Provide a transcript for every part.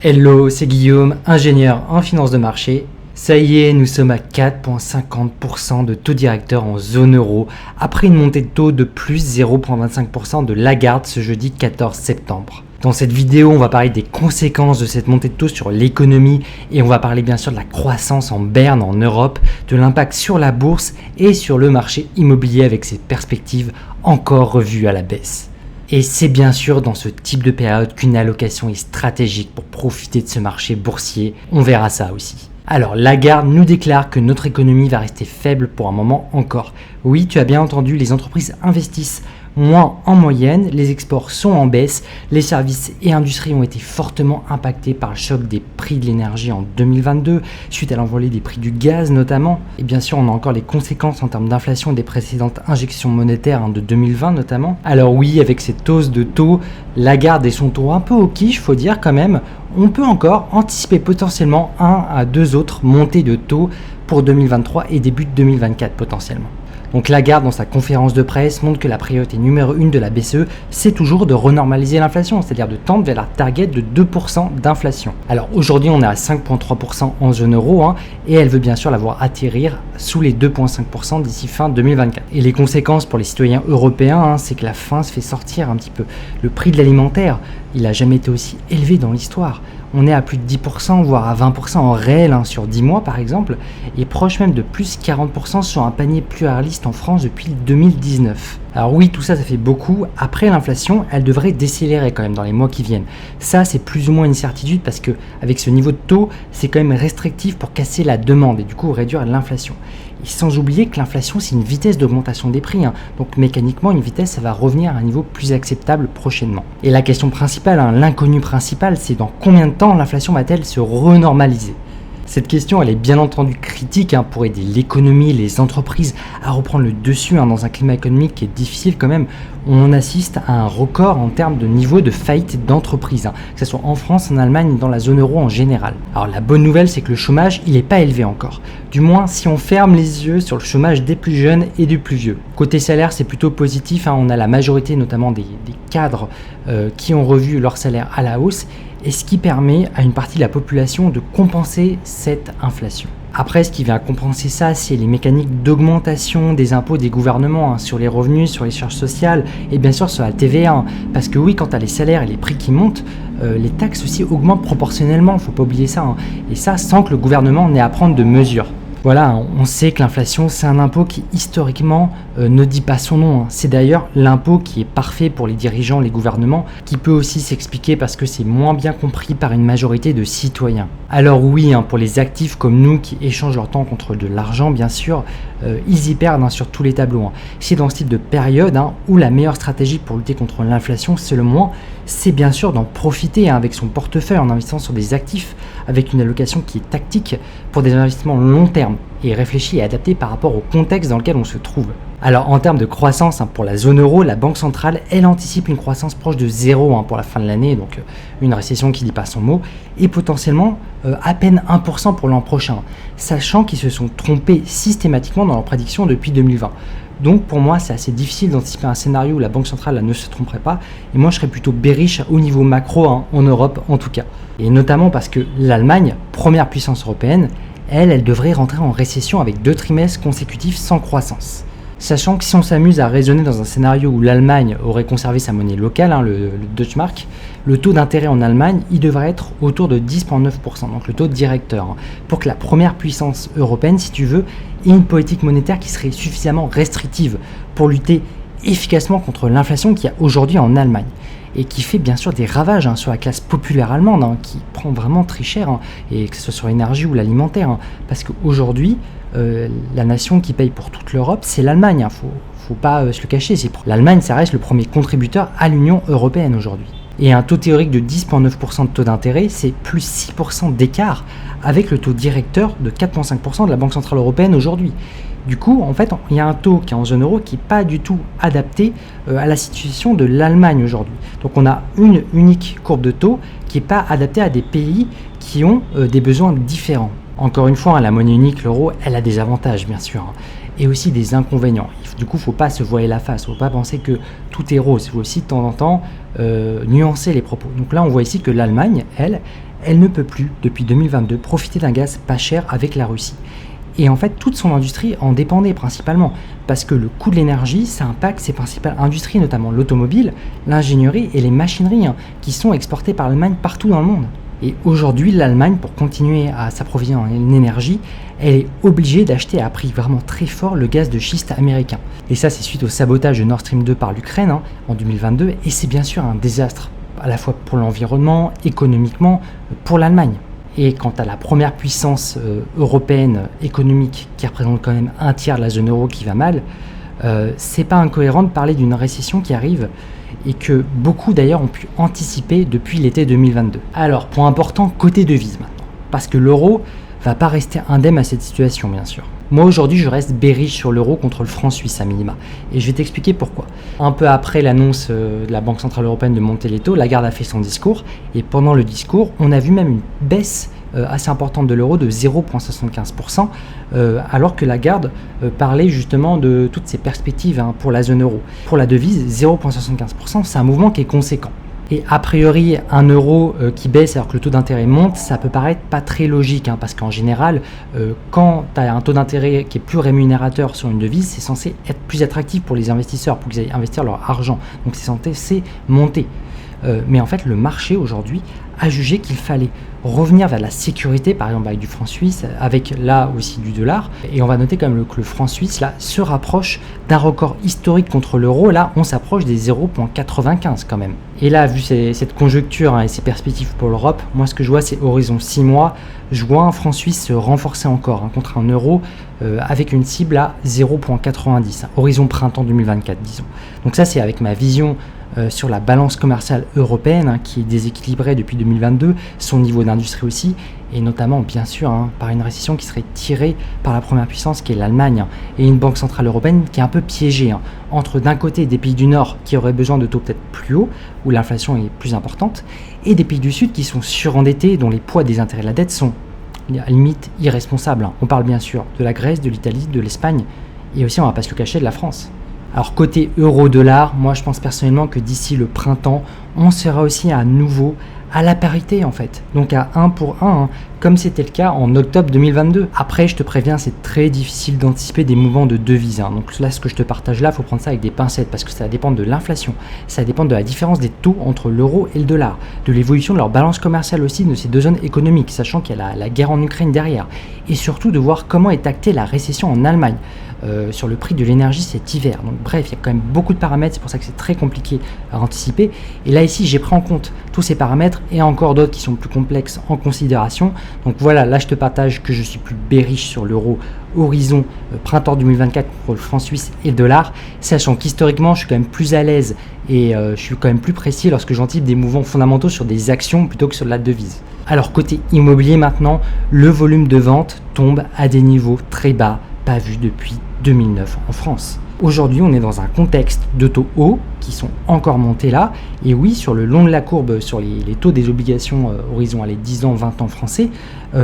Hello, c'est Guillaume, ingénieur en finance de marché. Ça y est, nous sommes à 4,50% de taux directeur en zone euro, après une montée de taux de plus 0,25% de Lagarde ce jeudi 14 septembre. Dans cette vidéo, on va parler des conséquences de cette montée de taux sur l'économie et on va parler bien sûr de la croissance en berne en Europe, de l'impact sur la bourse et sur le marché immobilier avec ses perspectives encore revues à la baisse. Et c'est bien sûr dans ce type de période qu'une allocation est stratégique pour profiter de ce marché boursier. On verra ça aussi. Alors Lagarde nous déclare que notre économie va rester faible pour un moment encore. Oui, tu as bien entendu, les entreprises investissent moins en moyenne, les exports sont en baisse, les services et industries ont été fortement impactés par le choc des prix de l'énergie en 2022, suite à l'envolée des prix du gaz notamment. Et bien sûr, on a encore les conséquences en termes d'inflation des précédentes injections monétaires de 2020 notamment. Alors oui, avec cette hausse de taux, Lagarde et son taux un peu au quiche, faut dire quand même, on peut encore anticiper potentiellement 1 à 2 autres montées de taux pour 2023 et début 2024 potentiellement. Donc Lagarde, dans sa conférence de presse, montre que la priorité numéro 1 de la BCE, c'est toujours de renormaliser l'inflation, c'est-à-dire de tendre vers la target de 2% d'inflation. Alors aujourd'hui, on est à 5,3% en zone euro, et elle veut bien sûr la voir atterrir sous les 2,5% d'ici fin 2024. Et les conséquences pour les citoyens européens, c'est que la faim se fait sortir un petit peu. Le prix de l'alimentaire, il n'a jamais été aussi élevé dans l'histoire. On est à plus de 10%, voire à 20% en réel sur 10 mois par exemple, et proche même de plus 40% sur un panier pluraliste en France depuis 2019. Alors oui, tout ça, ça fait beaucoup. Après l'inflation, elle devrait décélérer quand même dans les mois qui viennent. Ça, c'est plus ou moins une certitude parce que avec ce niveau de taux, c'est quand même restrictif pour casser la demande et du coup réduire l'inflation. Et sans oublier que l'inflation, c'est une vitesse d'augmentation des prix. Donc mécaniquement, une vitesse, ça va revenir à un niveau plus acceptable prochainement. Et la question principale, l'inconnu principal, c'est dans combien de temps l'inflation va-t-elle se renormaliser ? Cette question, elle est bien entendu critique pour aider l'économie, les entreprises à reprendre le dessus dans un climat économique qui est difficile quand même. On assiste à un record en termes de niveau de faillite d'entreprises, que ce soit en France, en Allemagne, dans la zone euro en général. Alors la bonne nouvelle, c'est que le chômage, il n'est pas élevé encore. Du moins, si on ferme les yeux sur le chômage des plus jeunes et des plus vieux. Côté salaire, c'est plutôt positif. On a la majorité, notamment des cadres, qui ont revu leur salaire à la hausse, et ce qui permet à une partie de la population de compenser cette inflation. Après, ce qui vient compenser ça, c'est les mécaniques d'augmentation des impôts des gouvernements sur les revenus, sur les charges sociales et bien sûr sur la TVA. Parce que oui, quand tu as les salaires et les prix qui montent, les taxes aussi augmentent proportionnellement, il ne faut pas oublier ça. Et ça, sans que le gouvernement n'ait à prendre de mesures. Voilà, on sait que l'inflation, c'est un impôt qui historiquement ne dit pas son nom. C'est d'ailleurs l'impôt qui est parfait pour les dirigeants, les gouvernements, qui peut aussi s'expliquer parce que c'est moins bien compris par une majorité de citoyens. Alors oui, pour les actifs comme nous qui échangent leur temps contre de l'argent, bien sûr, ils y perdent sur tous les tableaux. C'est dans ce type de période où la meilleure stratégie pour lutter contre l'inflation, selon moi, c'est bien sûr d'en profiter avec son portefeuille en investissant sur des actifs avec une allocation qui est tactique pour des investissements long terme et réfléchi et adapté par rapport au contexte dans lequel on se trouve. Alors en termes de croissance, pour la zone euro, la Banque centrale, elle anticipe une croissance proche de 0 pour la fin de l'année, donc une récession qui ne dit pas son mot, et potentiellement à peine 1% pour l'an prochain, sachant qu'ils se sont trompés systématiquement dans leurs prédictions depuis 2020. Donc pour moi, c'est assez difficile d'anticiper un scénario où la Banque centrale ne se tromperait pas, et moi je serais plutôt bearish au niveau macro, en Europe en tout cas. Et notamment parce que l'Allemagne, première puissance européenne, elle devrait rentrer en récession avec 2 trimestres consécutifs sans croissance. Sachant que si on s'amuse à raisonner dans un scénario où l'Allemagne aurait conservé sa monnaie locale, le Deutsche Mark, le taux d'intérêt en Allemagne, il devrait être autour de 10,9%, donc le taux directeur, pour que la première puissance européenne, si tu veux, ait une politique monétaire qui serait suffisamment restrictive pour lutter efficacement contre l'inflation qu'il y a aujourd'hui en Allemagne. Et qui fait bien sûr des ravages sur la classe populaire allemande, qui prend vraiment très cher, et que ce soit sur l'énergie ou l'alimentaire, parce qu'aujourd'hui, la nation qui paye pour toute l'Europe, c'est l'Allemagne, faut pas se le cacher, l'Allemagne, ça reste le premier contributeur à l'Union européenne aujourd'hui. Et un taux théorique de 10,9% de taux d'intérêt, c'est plus 6% d'écart avec le taux directeur de 4,5% de la Banque centrale européenne aujourd'hui. Du coup, en fait, il y a un taux qui est en zone euro qui n'est pas du tout adapté à la situation de l'Allemagne aujourd'hui. Donc on a une unique courbe de taux qui n'est pas adaptée à des pays qui ont des besoins différents. Encore une fois, la monnaie unique, l'euro, elle a des avantages bien sûr, et aussi des inconvénients. Du coup, il ne faut pas se voiler la face, il ne faut pas penser que tout est rose. Il faut aussi de temps en temps nuancer les propos. Donc là, on voit ici que l'Allemagne, elle elle ne peut plus, depuis 2022, profiter d'un gaz pas cher avec la Russie. Et en fait, toute son industrie en dépendait principalement, parce que le coût de l'énergie, ça impacte ses principales industries, notamment l'automobile, l'ingénierie et les machineries, qui sont exportées par l'Allemagne partout dans le monde. Et aujourd'hui, l'Allemagne, pour continuer à s'approvisionner en énergie, elle est obligée d'acheter à prix vraiment très fort le gaz de schiste américain. Et ça, c'est suite au sabotage de Nord Stream 2 par l'Ukraine en 2022, et c'est bien sûr un désastre, à la fois pour l'environnement, économiquement, pour l'Allemagne. Et quant à la première puissance européenne économique, qui représente quand même un tiers de la zone euro qui va mal, c'est pas incohérent de parler d'une récession qui arrive et que beaucoup d'ailleurs ont pu anticiper depuis l'été 2022. Alors, point important, côté devise maintenant, parce que l'euro va pas rester indemne à cette situation bien sûr. Moi aujourd'hui je reste bearish sur l'euro contre le franc suisse à minima, et je vais t'expliquer pourquoi. Un peu après l'annonce de la Banque Centrale Européenne de monter les taux, Lagarde a fait son discours, et pendant le discours, on a vu même une baisse assez importante de l'euro de 0,75%, alors que Lagarde parlait justement de toutes ces perspectives pour la zone euro. Pour la devise, 0,75%, c'est un mouvement qui est conséquent. Et a priori, un euro qui baisse alors que le taux d'intérêt monte, ça peut paraître pas très logique, parce qu'en général, quand tu as un taux d'intérêt qui est plus rémunérateur sur une devise, c'est censé être plus attractif pour les investisseurs, pour qu'ils aillent investir leur argent. Donc c'est censé monter. Mais en fait, le marché aujourd'hui a jugé qu'il fallait revenir vers la sécurité, par exemple avec du franc suisse, avec là aussi du dollar. Et on va noter quand même que le franc suisse là se rapproche d'un record historique contre l'euro. Là, on s'approche des 0,95 quand même. Et là, vu cette conjoncture et ces perspectives pour l'Europe, moi ce que je vois, c'est horizon 6 mois. Je vois un franc suisse se renforcer encore contre un euro avec une cible à 0,90, horizon printemps 2024, disons. Donc ça, c'est avec ma vision sur la balance commerciale européenne qui est déséquilibrée depuis 2022, son niveau d'industrie aussi, et notamment bien sûr par une récession qui serait tirée par la première puissance qui est l'Allemagne, et une banque centrale européenne qui est un peu piégée entre d'un côté des pays du Nord qui auraient besoin de taux peut-être plus hauts, où l'inflation est plus importante, et des pays du Sud qui sont surendettés, dont les poids des intérêts de la dette sont à la limite irresponsables. On parle bien sûr de la Grèce, de l'Italie, de l'Espagne, et aussi, on va pas se le cacher, de la France. Alors côté euro-dollar, moi je pense personnellement que d'ici le printemps, on sera aussi à nouveau à la parité en fait, donc à 1 pour 1, comme c'était le cas en octobre 2022. Après, je te préviens, c'est très difficile d'anticiper des mouvements de devises. Donc là, ce que je te partage là, il faut prendre ça avec des pincettes, parce que ça dépend de l'inflation, ça dépend de la différence des taux entre l'euro et le dollar, de l'évolution de leur balance commerciale aussi, de ces deux zones économiques, sachant qu'il y a la guerre en Ukraine derrière, et surtout de voir comment est actée la récession en Allemagne. Sur le prix de l'énergie cet hiver. Donc bref, il y a quand même beaucoup de paramètres, c'est pour ça que c'est très compliqué à anticiper. Et là ici, j'ai pris en compte tous ces paramètres et encore d'autres qui sont plus complexes en considération. Donc voilà, là je te partage que je suis plus bearish sur l'euro horizon printemps 2024 pour le franc suisse et le dollar, sachant qu'historiquement je suis quand même plus à l'aise et je suis quand même plus précis lorsque j'anticipe des mouvements fondamentaux sur des actions plutôt que sur la devise. Alors côté immobilier maintenant, le volume de vente tombe à des niveaux très bas, pas vu depuis 2009 en France. Aujourd'hui, on est dans un contexte de taux hauts qui sont encore montés là. Et oui, sur le long de la courbe, sur les taux des obligations horizon, les 10 ans, 20 ans français,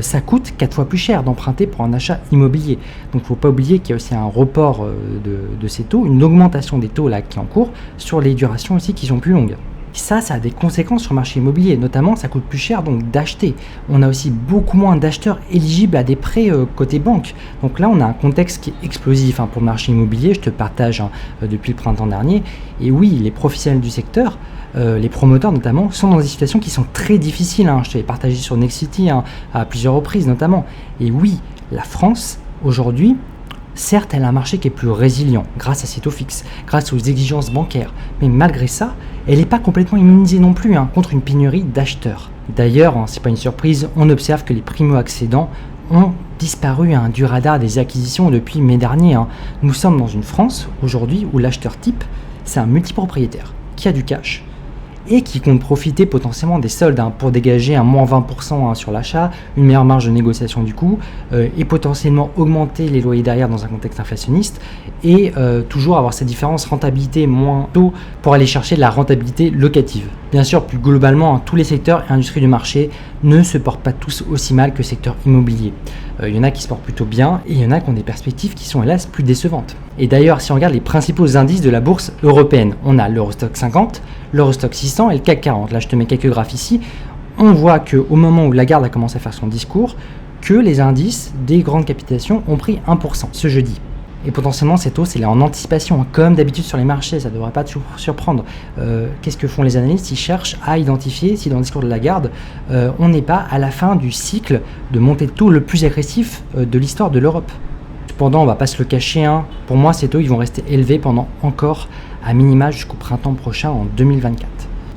ça coûte 4 fois plus cher d'emprunter pour un achat immobilier. Donc il ne faut pas oublier qu'il y a aussi un report de ces taux, une augmentation des taux là qui est en cours sur les durations aussi qui sont plus longues. Ça a des conséquences sur le marché immobilier, notamment ça coûte plus cher donc d'acheter. On a aussi beaucoup moins d'acheteurs éligibles à des prêts côté banque. Donc là on a un contexte qui est explosif pour le marché immobilier, je te partage depuis le printemps dernier. Et oui, les professionnels du secteur, les promoteurs notamment, sont dans des situations qui sont très difficiles. Je te l'ai partagé sur Nexity à plusieurs reprises notamment. Et oui, la France aujourd'hui, certes, elle a un marché qui est plus résilient grâce à ses taux fixes, grâce aux exigences bancaires, mais malgré ça, elle n'est pas complètement immunisée non plus contre une pénurie d'acheteurs. D'ailleurs, c'est pas une surprise, on observe que les primo-accédants ont disparu du radar des acquisitions depuis mai dernier. Nous sommes dans une France aujourd'hui où l'acheteur type, c'est un multipropriétaire qui a du cash et qui compte profiter potentiellement des soldes pour dégager un moins 20% sur l'achat, une meilleure marge de négociation du coup, et potentiellement augmenter les loyers derrière dans un contexte inflationniste, et toujours avoir cette différence rentabilité moins taux pour aller chercher de la rentabilité locative. Bien sûr, plus globalement, tous les secteurs et industries du marché ne se portent pas tous aussi mal que le secteur immobilier. Il y en a qui se portent plutôt bien, et il y en a qui ont des perspectives qui sont hélas plus décevantes. Et d'ailleurs, si on regarde les principaux indices de la bourse européenne, on a l'Eurostock 50, l'Eurostock 600 et le CAC 40. Là, je te mets quelques graphes ici. on voit qu'au moment où Lagarde a commencé à faire son discours, que les indices des grandes capitalisations ont pris 1% ce jeudi. Et potentiellement, cette hausse, elle est en anticipation, comme d'habitude sur les marchés, ça ne devrait pas te surprendre. Qu'est-ce que font les analystes? Ils cherchent à identifier si dans le discours de Lagarde, on n'est pas à la fin du cycle de montée de taux le plus agressif de l'histoire de l'Europe. Cependant, on ne va pas se le cacher, pour moi, ces taux ils vont rester élevés pendant encore à minima jusqu'au printemps prochain en 2024.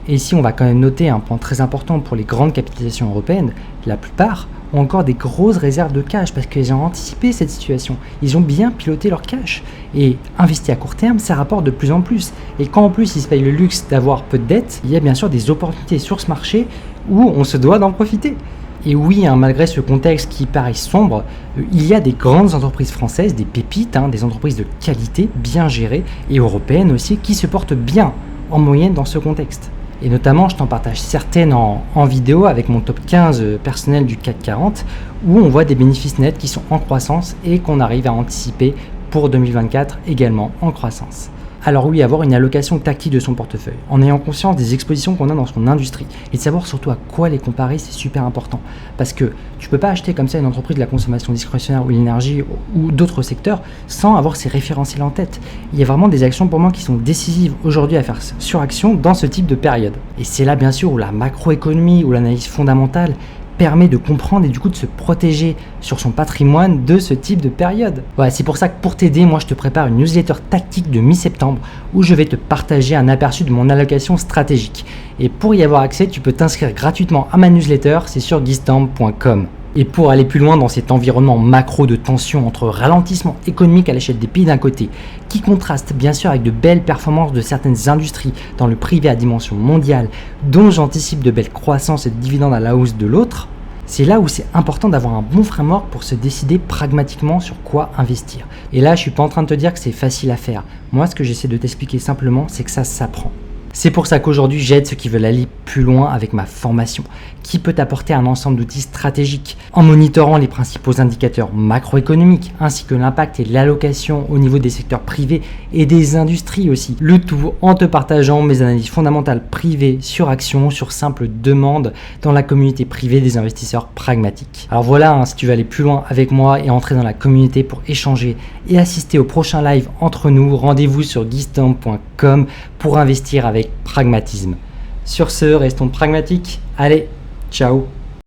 Et ici, on va quand même noter un point très important pour les grandes capitalisations européennes. La plupart ont encore des grosses réserves de cash parce qu'ils ont anticipé cette situation. Ils ont bien piloté leur cash. Et investi à court terme, ça rapporte de plus en plus. Et quand en plus ils se payent le luxe d'avoir peu de dettes, il y a bien sûr des opportunités sur ce marché où on se doit d'en profiter. Et oui, malgré ce contexte qui paraît sombre, il y a des grandes entreprises françaises, des pépites, des entreprises de qualité, bien gérées, et européennes aussi, qui se portent bien en moyenne dans ce contexte. Et notamment, je t'en partage certaines en vidéo avec mon top 15 personnel du CAC 40, où on voit des bénéfices nets qui sont en croissance et qu'on arrive à anticiper pour 2024 également en croissance. Alors oui, avoir une allocation tactique de son portefeuille, en ayant conscience des expositions qu'on a dans son industrie, et de savoir surtout à quoi les comparer, c'est super important. Parce que tu peux pas acheter comme ça une entreprise de la consommation discrétionnaire ou l'énergie ou d'autres secteurs sans avoir ces référentiels en tête. Il y a vraiment des actions pour moi qui sont décisives aujourd'hui à faire suraction dans ce type de période. Et c'est là bien sûr où la macroéconomie ou l'analyse fondamentale permet de comprendre et du coup de se protéger sur son patrimoine de ce type de période. Voilà, c'est pour ça que pour t'aider, moi je te prépare une newsletter tactique de mi-septembre où je vais te partager un aperçu de mon allocation stratégique. Et pour y avoir accès, tu peux t'inscrire gratuitement à ma newsletter, c'est sur guistamp.com. Et pour aller plus loin dans cet environnement macro de tension entre ralentissement économique à l'échelle des pays d'un côté, qui contraste bien sûr avec de belles performances de certaines industries dans le privé à dimension mondiale, dont j'anticipe de belles croissances et de dividendes à la hausse de l'autre, c'est là où c'est important d'avoir un bon framework pour se décider pragmatiquement sur quoi investir. Et là, je suis pas en train de te dire que c'est facile à faire. Moi, ce que j'essaie de t'expliquer simplement, c'est que ça s'apprend. C'est pour ça qu'aujourd'hui, j'aide ceux qui veulent aller plus loin avec ma formation, qui peut t'apporter un ensemble d'outils stratégiques en monitorant les principaux indicateurs macroéconomiques, ainsi que l'impact et l'allocation au niveau des secteurs privés et des industries aussi. Le tout en te partageant mes analyses fondamentales privées sur action, sur simple demande dans la communauté privée des investisseurs pragmatiques. Alors voilà, si tu veux aller plus loin avec moi et entrer dans la communauté pour échanger et assister au prochain live entre nous, rendez-vous sur guistamp.com pour investir avec pragmatisme. Sur ce, restons pragmatiques. Allez, ciao!